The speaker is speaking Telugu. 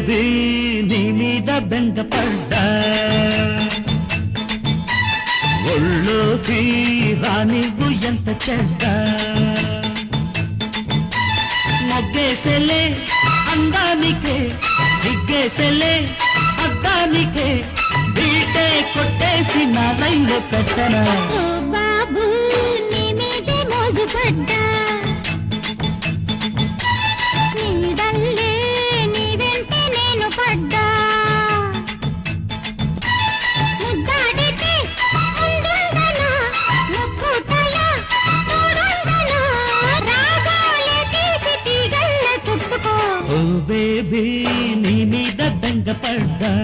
బేబీ నీ మీద బెంగపడ్డా ఒళ్ళోకి రానివ్వు ఎంత చెడ్డ మొగ్గేసెలే అందానికే సిగ్గేసెలే అద్దానికే బీటే కొట్టేసి నా రైలు పెట్టనా ఓ బాబు నీ మీదే మోజు పడ్డా నీడల్లే నీ వెంటే నేను పడ్డా ముద్దాడితే ముందుందనా ముక్కుతలా తోడుందనా రాగాలే తీపి తీగల్ల చుట్టుకో ఓ బేబీ నీ మీద బెంగపడ్డా